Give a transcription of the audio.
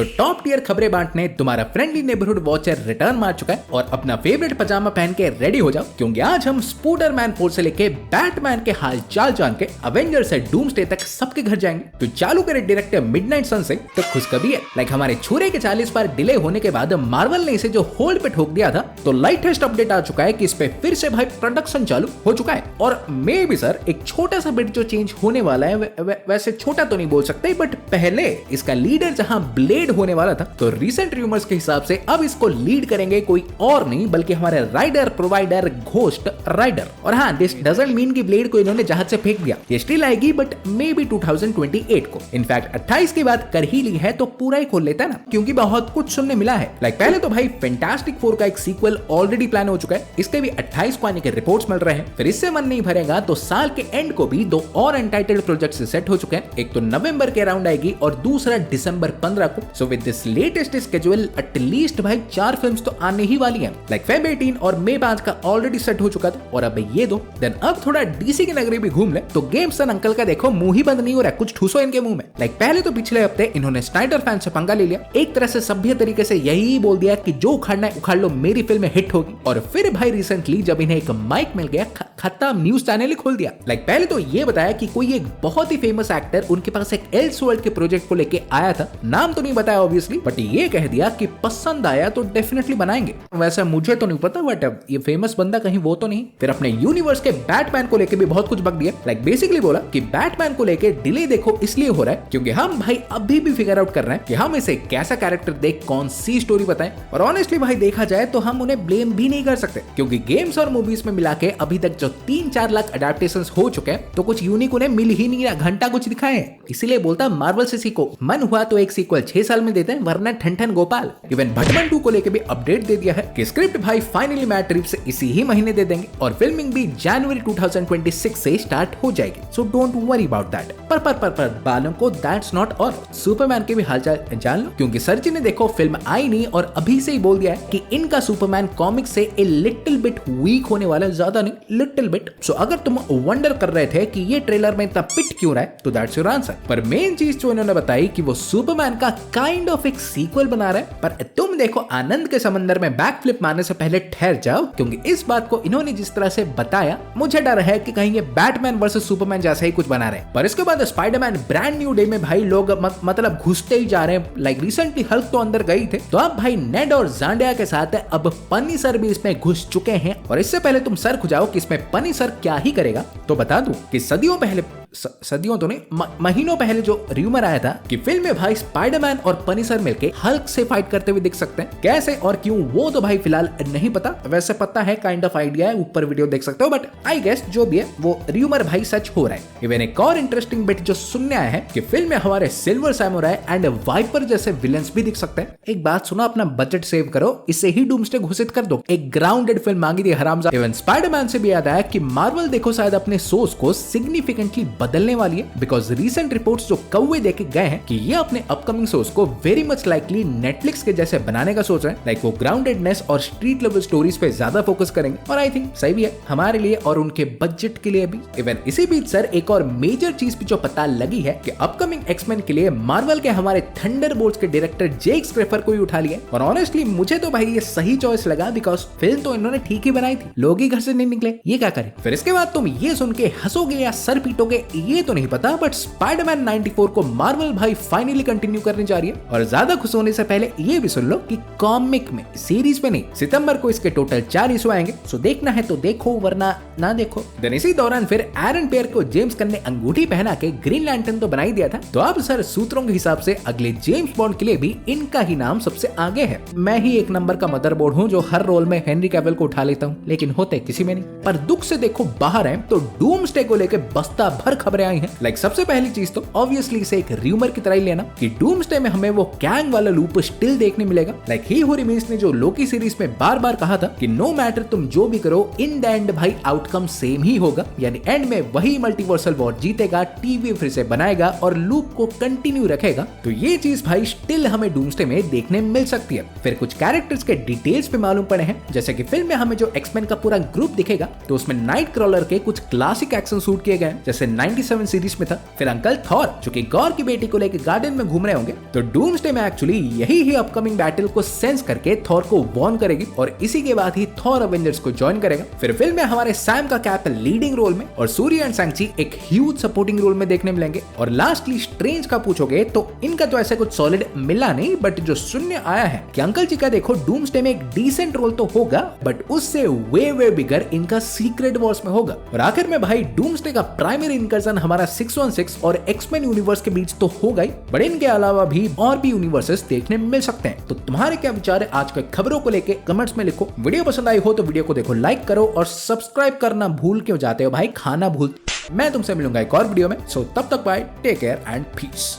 तो top tier खबरें बांटने तुम्हारा फ्रेंडली नेबरहुड वॉचर रिटर्न मार चुका है और अपना फेवरेट पजामा पहन के रेडी हो जाओ, क्योंकि आज हम स्पाइडरमैन 4 से लेके बैटमैन के हाल चाल जान के अवेंजर से डूम्सडे तक सबके घर जाएंगे। तो चालू करे डायरेक्टर मिडनाइट सन से। तो खुशखबरी है, लाइक हमारे छुरे के 40 बार डिले होने के बाद मार्वल ने इसे जो होल्ड पे ठोक दिया था, तो लाइटेस्ट अपडेट आ चुका है कि इस पे फिर से भाई प्रोडक्शन चालू हो चुका है। और मे भी सर एक छोटा सा बिट जो चेंज होने वाला है, वैसे छोटा तो नहीं बोल सकते, बट पहले इसका लीडर जहां ब्लेड होने वाला था, तो रिसेंट रूमर्स के हिसाब से अब इसको लीड करेंगे कोई और नहीं बल्कि हमारे राइडर प्रोवाइडर घोस्ट राइडर। और हाँ, दिस डजंट मीन कि ब्लेड को इन्होंने जहाज से फेंक दिया, ये स्टिल आएगी बट मे बी 2028 को। इनफैक्ट 28 की बात कर ही ली है तो पूरा ही खोल लेता है ना, क्योंकि बहुत कुछ सुनने मिला है। लाइक पहले तो भाई फैंटास्टिक 4 का एक सीक्वल ऑलरेडी प्लान हो चुका है, इसके भी 28 को आने के रिपोर्ट्स मिल रहे हैं। फिर इससे मन नहीं भरेगा तो साल के एंड को भी 2 और अनटाइटल्ड प्रोजेक्ट से सेट हो चुके हैं, एक तो नवंबर के अराउंड आएगी और दूसरा दिसंबर 15 को। So with this latest schedule at least भाई 4 फिल्म्स तो आने ही वाली हैं। लाइक फेब 18 और मई 5 का ऑलरेडी सेट हो चुका था और अब ये दो। देन अब थोड़ा डीसी की नगरी भी घूम ले तो गेम्सन अंकल का देखो मुंह ही बंद नहीं हो रहा, कुछ ठूसो इनके मुंह में। लाइक पहले तो पिछले हफ्ते इन्होंने स्नाइडर फैन से पंगा ले लिया, एक तरह से सभ्य तरीके से यही बोल दिया कि जो उखाड़ना है उखाड़ लो, मेरी फिल्म हिट होगी। और फिर भाई रिसेंटली जब इन्हें एक माइक मिल गया, खत्म, न्यूज चैनल ही खोल दिया। लाइक पहले तो ये बताया कि कोई एक बहुत ही फेमस एक्टर उनके पास एक एल्स वर्ल्ड के प्रोजेक्ट को लेके आया था, नाम तो नहीं बताया ऑब्वियसली, बट ये कह दिया कि पसंद आया तो डेफिनेटली बनाएंगे। वैसे मुझे तो नहीं पता, बट ये फेमस बंदा कहीं वो तो नहीं। फिर अपने यूनिवर्स के बैटमैन को लेके भी बहुत कुछ बक दिया। लाइक बेसिकली बोला कि बैटमैन को लेके डिले देखो इसलिए हो रहा है क्योंकि हम भाई अभी भी फिगर आउट कर रहे हैं कि हम इसे कैसा कैरेक्टर देख कौन सी स्टोरी बताएं। और ऑनेस्टली भाई देखा जाए तो हम उन्हें ब्लेम भी नहीं कर सकते, क्योंकि गेम्स और मूवीज में मिला के अभी तक जो 3-4 लाख अडेप्टेशंस हो चुके हैं, तो कुछ यूनिक उन्हें मिल ही नहीं रहा, घंटा कुछ दिखाए हैं। इसीलिए बोलता मार्वल से सीखो, मन हुआ तो एक सीक्वल 6 साल में देते हैं, वरना ठन गोपाल। इवन भटमन 2 को लेके भी अपडेट दे दिया है कि स्क्रिप्ट भाई फाइनली मैट रिप्स से इसी ही महीने दे देंगे और फिल्मिंग भी जनवरी 2026 से स्टार्ट हो जाएगी। So don't worry about that. पर बालों को दैट्स नॉट ऑल। सुपरमैन के भी हालचाल जान लो, क्योंकि सर जी ने देखो फिल्म आई नहीं और अभी से ही बोल दिया है कि इनका सुपरमैन कॉमिक से ए लिटिल बिट वीक होने वाला है, ज्यादा नहीं, लिटिल बिट। सो अगर तुम वंडर कर रहे थे कि ये ट्रेलर में इतना पिट क्यों रहा है, तो दैट्स योर आंसर। पर मेन चीज जो इन्होंने बताई कि वो सुपरमैन का काइंड ऑफ एक सीक्वल बना रहा है। पर तुम देखो आनंद के समंदर में बैक फ्लिप मारने से पहले ठहर जाओ, क्योंकि इस बात को इन्होंने जिस तरह से बताया, मुझे डर है कि कहीं ये बैटमैन वर्सेस सुपरमैन जैसा ही कुछ बना रहे हैं। पर इसके बाद स्पाइडरमैन ब्रांड न्यू डे में भाई लोग मतलब घुसते ही जा रहे हैं। लाइक रिसेंटली हल्क तो अंदर गई थे, तो अब भाई नेड और जांडिया के साथ अब पन्नी सर भी इसमें घुस चुके हैं। और इससे पहले तुम सर खुजाओ कि इसमें पन्नी सर क्या ही करेगा, तो बता दूं कि सदियों तो नहीं, महीनों पहले जो रूमर आया था कि फिल्म में भाई स्पाइडरमैन और पनीसर मिलके हल्क से फाइट करते हुए दिख सकते हैं। कैसे और क्यों वो तो भाई फिलहाल नहीं पता, वैसे पता है, काइंड ऑफ आइडिया है, ऊपर वीडियो देख सकते हो, बट आई गेस जो भी है वो रूमर भाई सच हो रहा है। इवन एक और इंटरेस्टिंग बिट जो सुनने आया है कि फिल्म में हमारे सिल्वर सैमुराई एंड वाइपर जैसे विलन्स भी दिख सकते हैं। एक बात सुनो, अपना बजट सेव करो, इससे ही डूम्सडे घोषित कर दो। एक ग्राउंडेड फिल्म मांगी थी हरामजादा। इवन स्पाइडरमैन से भी याद आया कि मार्वल देखो शायद अपने सोर्स को सिग्निफिकेंटली बदलने वाली है, बिकॉज रीसेंट रिपोर्ट्स जो कौवे देके गए हैं कि ये अपने अपकमिंग सोर्स को वेरी मच लाइकली नेटफ्लिक्स के जैसे बनाने का सोच रहे हैं। लाइक वो ग्राउंडेडनेस और स्ट्रीट लेवल स्टोरीज पे ज्यादा फोकस करेंगे, और आई थिंक सही भी है हमारे लिए और उनके बजट के लिए भी। इवन इसी बीच सर एक और मेजर चीज भी जो पता लगी है कि अपकमिंग एक्समैन के लिए मार्वल के हमारे थंडरबोल्ट्स के डायरेक्टर जेक स्क्रेफर को ही उठा लिया। और ऑनेस्टली मुझे तो भाई ये सही चॉइस लगा, बिकॉज फिल्म तो इन्होंने ठीक ही बनाई थी, लोग ही घर से नहीं निकले, ये क्या करे। फिर इसके बाद तुम ये सुन के हंसोगे या सर पीटोगे ये तो नहीं पता, बट स्पाइडरमैन 94 को मार्वल भाई फाइनली कंटिन्यू करने जा रही है। और ज्यादा खुश होने से पहले ये भी सुन लो कि कॉमिक में, सीरीज पे नहीं, सितंबर को इसके टोटल 4 इशू आएंगे। सो देखना है तो देखो, वरना ना देखो। देन इसी दौरान फिर एरन पेयर को जेम्स गन ने अंगूठी पहना के ग्रीन लैंटर्न तो बना ही दिया था, तो अब सर सूत्रों के हिसाब से अगले जेम्स बॉन्ड के लिए भी इनका ही नाम सबसे आगे है। मैं ही एक नंबर का मदरबोर्ड हूँ जो हर रोल में हेनरी कैविल को उठा लेता हूँ, लेकिन होते किसी में नहीं। पर दुख से देखो बाहर है तो डूम्सडे को लेकर बस्ता भर खबरें आई हैं। लाइक सबसे पहली चीज तो ऑब्वियसली इसे एक रूमर की तरह ही लेना कि डूम्सडे में हमें वो कैंग वाला लूप स्टिल देखने मिलेगा। लाइक ही हू रिमेन्स ने जो लोकी सीरीज में बार बार कहा था कि नो मैटर तुम जो भी करो, इन द एंड भाई आउटकम सेम ही होगा, यानी एंड में वही मल्टीवर्सल वॉर जीतेगा, टीवी फिर से बनाएगा और लूप को कंटिन्यू रखेगा। तो ये चीज भाई स्टिल हमें डूम्सडे में देखने मिल सकती है। फिर कुछ कैरेक्टर्स के डिटेल्स पे मालूम पड़े हैं, जैसे कि फिल्म में हमें जो एक्समैन का पूरा ग्रुप दिखेगा, तो उसमें नाइट क्रॉलर के कुछ क्लासिक एक्शन शूट किए गए, जैसे 97 सीरीज में था। फिर अंकल थॉर जो कि गॉर की बेटी को लेकर गार्डन में घूम रहे होंगे, तो डूम्सडे में एक्चुअली यही ही अपकमिंग बैटल को सेंस करके थॉर को वार्न करेगी और इसी के बाद ही थॉर अवेंजर्स को ज्वाइन करेगा। फिर फिल्म में हमारे सैम का कैप लीडिंग रोल में और सूर्य एंड सांची एक ह्यूज सपोर्टिंग रोल में देखने मिलेंगे। और लास्टली स्ट्रेंज का पूछोगे तो इनका तो ऐसे कुछ सॉलिड मिला नहीं, बट जो सुनने आया है कि अंकल जी का देखो डूम्सडे में एक डिसेंट रोल तो होगा, बट उससे वे बिगर इनका सीक्रेट वॉर्स में होगा। और आखिर में भाई डूम्सडे का प्राइमरी इंकर्जन हमारा 616 और एक्समैन यूनिवर्स के बीच तो होगा ही, बट इनके अलावा भी और भी यूनिवर्सेस देखने मिल सकते हैं। तो तुम्हारे क्या विचार है आज के खबरों को लेके कमेंट्स में लिखो। वीडियो पसंद आई हो तो वीडियो को देखो लाइक करो और सब्सक्राइब करना भूल क्यों जाते हो भाई, खाना भूल। मैं तुमसे मिलूंगा एक और वीडियो में, सो तब तक bye, take care and piece.